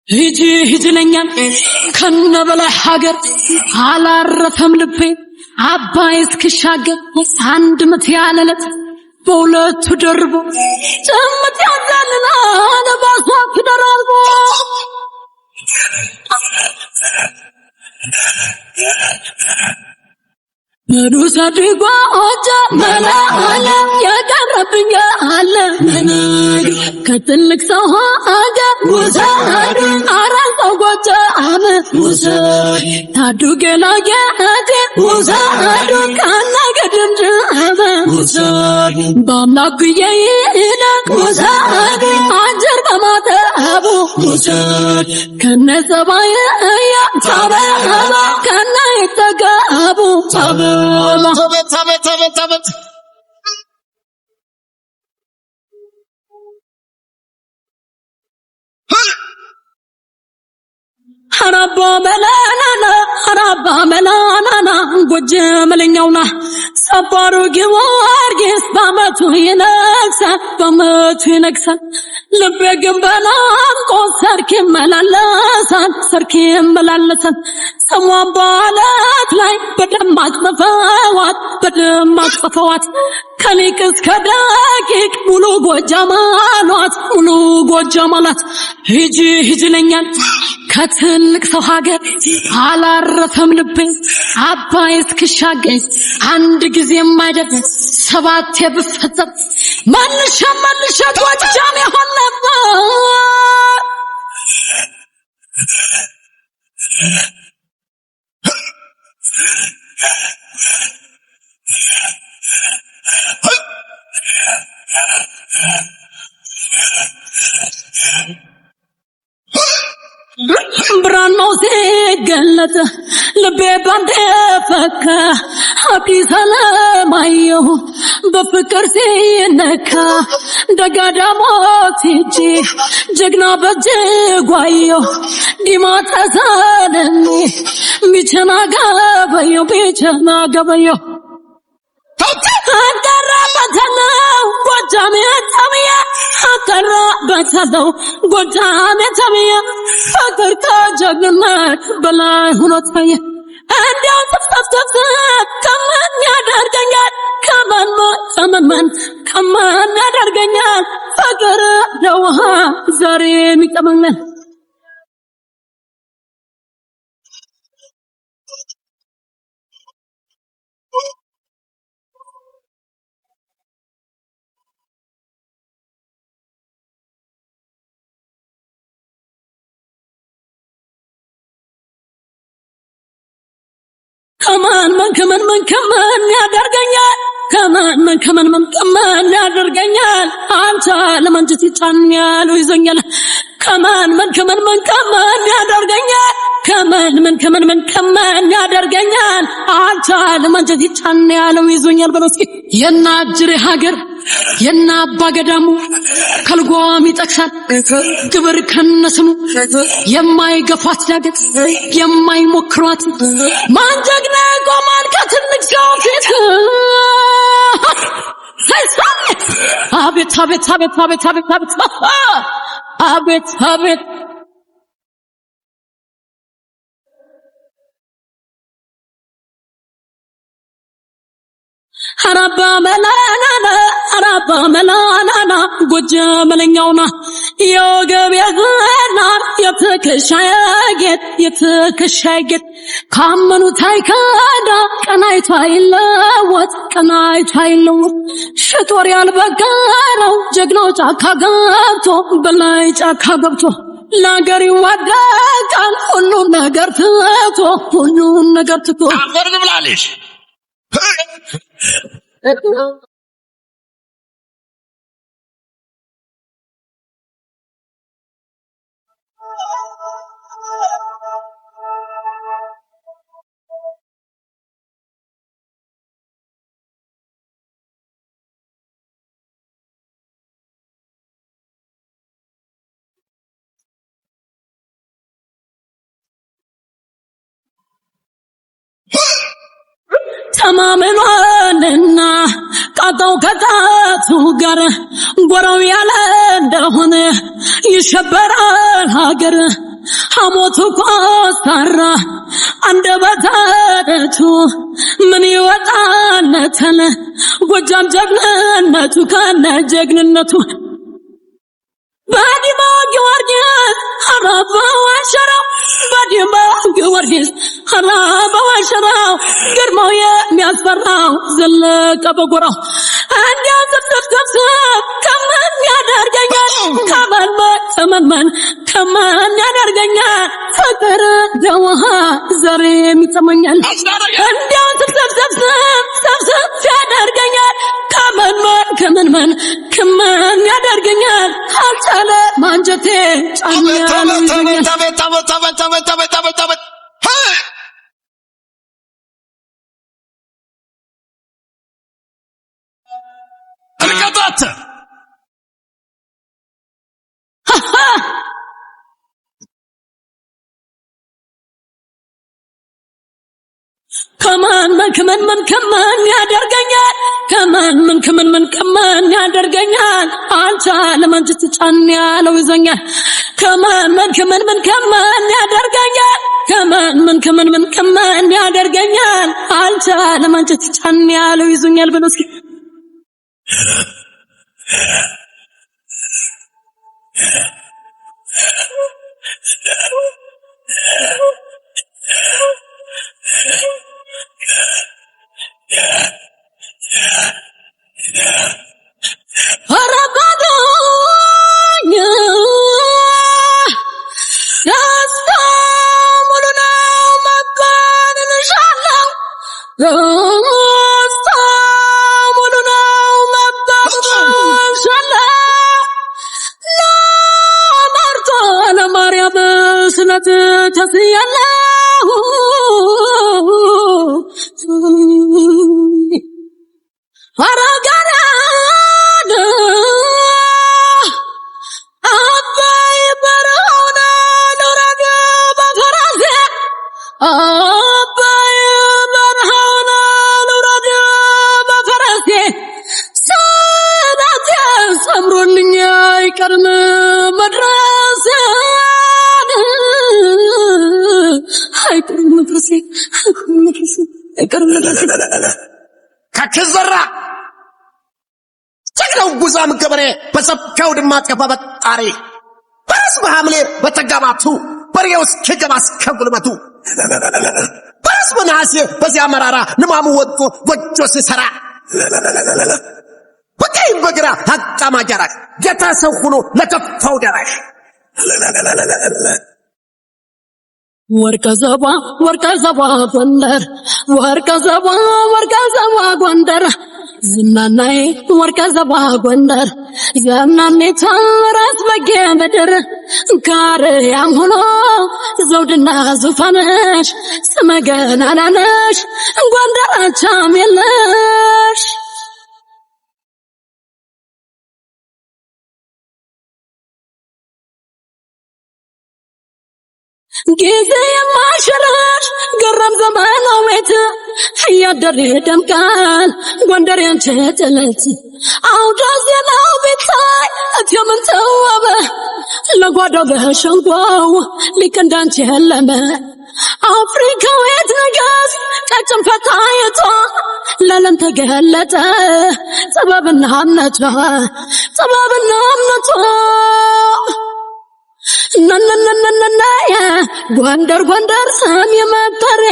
ይጅለኛል ከነበለ ሀገር አላረፈም ልቤ አባይ እስክሻገር አንድ ምት ያለለት በሁለቱ ደርቦ ጭምት ያዛልና ለባሷት ደራርቦ መዱሳ ድጓ ኦጃ መላ አለ ያቀረብኛ አለ ከትልቅ ሰው ሀገር ሙሳዱ አራንተው ጎጃ አመ ሙሳድ ታዱገና ያቴ ሙሳዱ ካና ገድምጅ አመ ሙሳድ በአምላክ ይይና ሙሳድ አንጀር በማተ አቡ ሙሳድ ከነሰባየ ያ ታበ ከና ይተጋቡ ታበ ታበት ሐራባ መላናና ጎጀመለኛውና ሰባሩ ጊዮርጊስ በአመቱ ይነግሳል ልቤ ግን በናፍቆት ሰርክ ይመላለሳል ሰሟን በዓለት ላይ በደማቅ ጽፈዋት ከሊቅ እስከ ደቂቅ ሙሉ ጎጃም አሏት ሂጅለኛል ከትልቅ ሰው ሀገር አላረፈም ልቤ አባይ እስክሻገር አንድ ጊዜ የማይደርስ ሰባት ብፈጸም መልሼ ጎጃም ይሆን ነበር ብራናው ሲገለጥ ልቤ ባንተ ፈካ አዲስ አለማየሁ በፍቅር ሲነካ ደጋዳሞት ሂጂ ጀግና በጀጓየሁ ዲማ ተሳለኒ ቢቸና ገበየሁ አቀራበተለው ጎጃሜ ተብዬ ፍቅር ከጀግንነት በላይ ሆኖ ታየ እንዲያው ተፍተፍ ከማን ያደርገኛል ከማን ያደርገኛል ፍቅር ለውሃ ዛሬ የሚቀመኛል ከማን ያደርገኛል አንተ ለማንጀት ይጫኛል ይዘኛል ከማን ያደርገኛል አንተ ለማንጀት ይጫኛል ይዘኛል በለስኪ የናጅሬ ሀገር የናባ ገዳሙ ከልጓም ይጠቅሳል ግብር ከነስሙ የማይገፋት ዳገት የማይሞክሯት ማንጀግና ቆማን ከትልቅ ሰው ፊት አቤት ሐራባ መላናና ጎጀመለኛውና የወገብ ያዝና የትከሻዬ ካመኑት አይከዳ ቀናይቷ አይለወጥ ሽጦር ያልበገረው ጀግናው ጫካ ገብቶ ለአገር ይዋደቃል ሁሉን ነገር ትቶ አፈር ብላለሽ ተማምኗልና ቃጣው ከጣቱ ጋር ጎራው ያለ እንደሆነ ይሸበራል ሀገር ሐሞቱ ኮስታራ አንደበታቱ ምን ይወጣለታል ጎጃም ጀግንነቱ ካለ ጀግንነቱ ባዲማ ጊዮርጊስ አራባው አሸራው ባዲማ ጊዮርጊስ አራባው አሸራው ግርማው የሚያስፈራው ዘለቀ በጎራው አንዲያ ተፍተፍተፍ ከማን ያደርገኛል ከማን ያደርገኛል ፍቅር ደውሃ ዘሬ የሚጠመኛል አንዲያ ተፍተፍተፍ ያደርገኛል ከማን ያደርገኛል አልቻለ ማንጀቴ ጫኛል አልቀጣት ከማን ያደርገኛል ከማን ያደርገኛል አልቻለ ማንጀቴ ጫን ያለው ይዘኛል ከማን ያደርገኛል ከማን ያደርገኛል አልቻለ ማንጀቴ ጫን ያለው ይዘኛል ብሎ እስኪ ተስያለሁ አረጋራድ አባይ በረሆነ ኑረግ በፈረሴ አባይ በረሆነ ኑረግ በፈረሴ ሰዳቴ ሰምሮልኝ አይቀርም መድረሴ አይቀርም መድረሴ ከክዘራ ጀግናው ጉዛም ገበሬ በሰብከው ድማት ከፈጣሪ በራስ በሐምሌ በተጋባቱ በሬው እስኪገባ እስከ ጉልበቱ በራስ በነሐሴ በዚያ መራራ ንማሙ ወጥቶ ጎጆ ሲሰራ በቀኝ በግራ አቃማ ጀራሽ ጌታ ሰው ሆኖ ለከፋው ደራሽ ወርቀ ዘባ ጎንደር ዝናናዬ ወርቀ ዘባ ጎንደር ዘናኔ ታምራት በጌ ምድር ካርያም ሆኖ ዘውድና ዙፋንሽ ስመ ገናና ነሽ ጎንደር አቻም የለሽ ጊዜ የማሽራሽ ገረም ዘመናዊት ያደር ደምቃል ጎንደር ያንቺ ጥለት አውደ ዜናው ቢታይ እትየምን ተወበ ለጓዳው በሸንጓው ሊቅ እንዳንቺ የለም አፍሪካዊት ንግሥት ቀጭን ፈታይቷ ለዓለም ተገለጠ ጥበብና እምነቷ ጎንደር ሰም የመጠሬ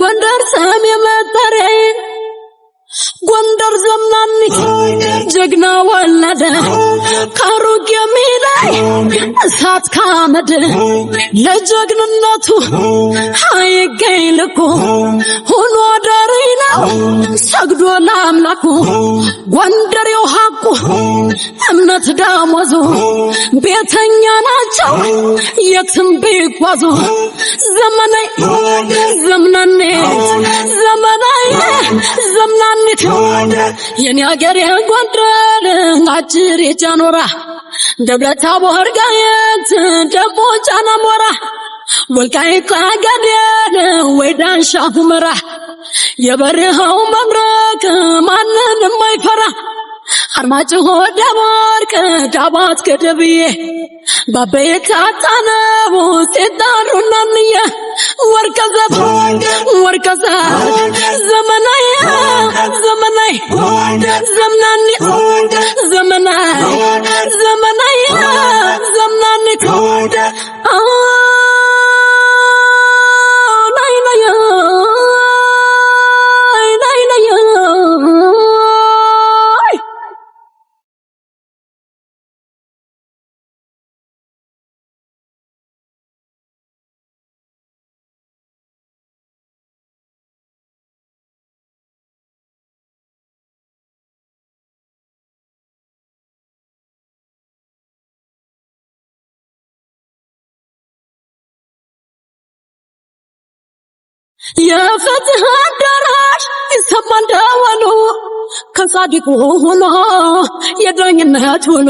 ጎንደር ሰም የመጠሬ ጎንደር ዘመናኒት ጀግና ወለደ ካሩቅ የሚላይ እሳት ካመድ ለጀግንነቱ አይገኝ ልኩ ሆኖ ዳሪ ነው ሰግዶ ለአምላኩ ጎንደሬው ሐቁ እምነት ዳሞዙ ቤተኛ ናቸው የትም ቢጓዙ ዘመናኒት የኔ አገሬ ጎንደር አጭር የጃኖራ ደብረ ታቦር ጋየት ደሞ ጫና ሞራ ወልቃይት ጠገዴ ወይ ዳንሻ ሁመራ የበረሃው መብረቅ ማንንም አይፈራ አርማጭሆ ደባርቅ ዳባት ገደብዬ ባቤት አጣነው ሲጣሩናንየ ወርቀዘብ ዘመናይ ዘምናኒ ዘመናይ ዘምናኒ የፍትህ አዳራሽ ይሰማል ደወሉ ከጻድቁ ሆኖ የዳኝነት ውሉ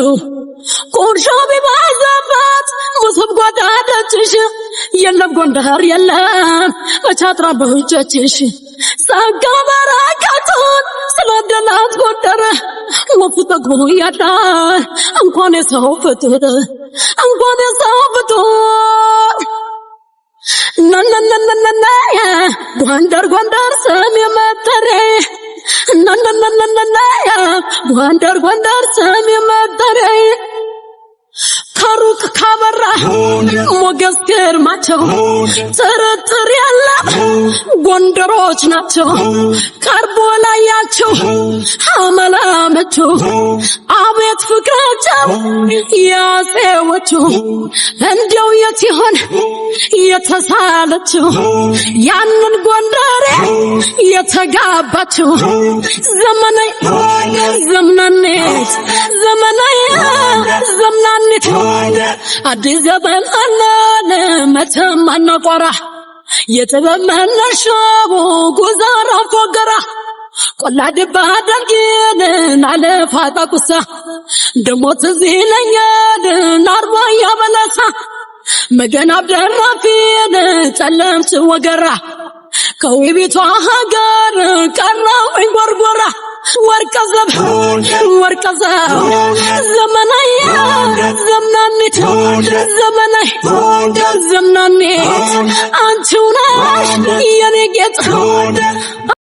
ቁርሾ ቢበዛበት ሙስብ ጓዳ ደጅሽ የለም ጎንደር የለም በቻጥራ በእጆችሽ ጸጋ በረከቱን ስለደላት ጎንደር ወፉ ጠግቦ ያዳር እንኳን የሰው ፍጡር ጎንደር ስም የመጠሬ ጎንደር ስም የመጠሬ ከሩቅ ካበራ ሞገስ ግርማቸው ጥርጥር ያለ ጎንደሮች ናቸው ቀርቦ ላያቸው አመላመቹ አቤት ፍቅራቸው ያጼዎቹ እንዲያው የት ይሆን የተሳለችው ያንን ጎንደሬ የተጋባችው ዘመናኔት አዲስ ዘመን አለን መተማ እናቋራ የጥበብ መነሻው ጉዛራ ፎገራ ቆላ ድባ ደርጊን አለፋ ጣቁሳ ደሞ ትዝ ይለኛል ናርባ ያበለሳ መገና አብደራፊን ጨለምት ወገራ ከውቢቷ ሀገር ቀራው ጎርጎራ ወርቀዘብ ዘመናይ ዘምናኒት አንቺው ነሽ የኔ ጌጥ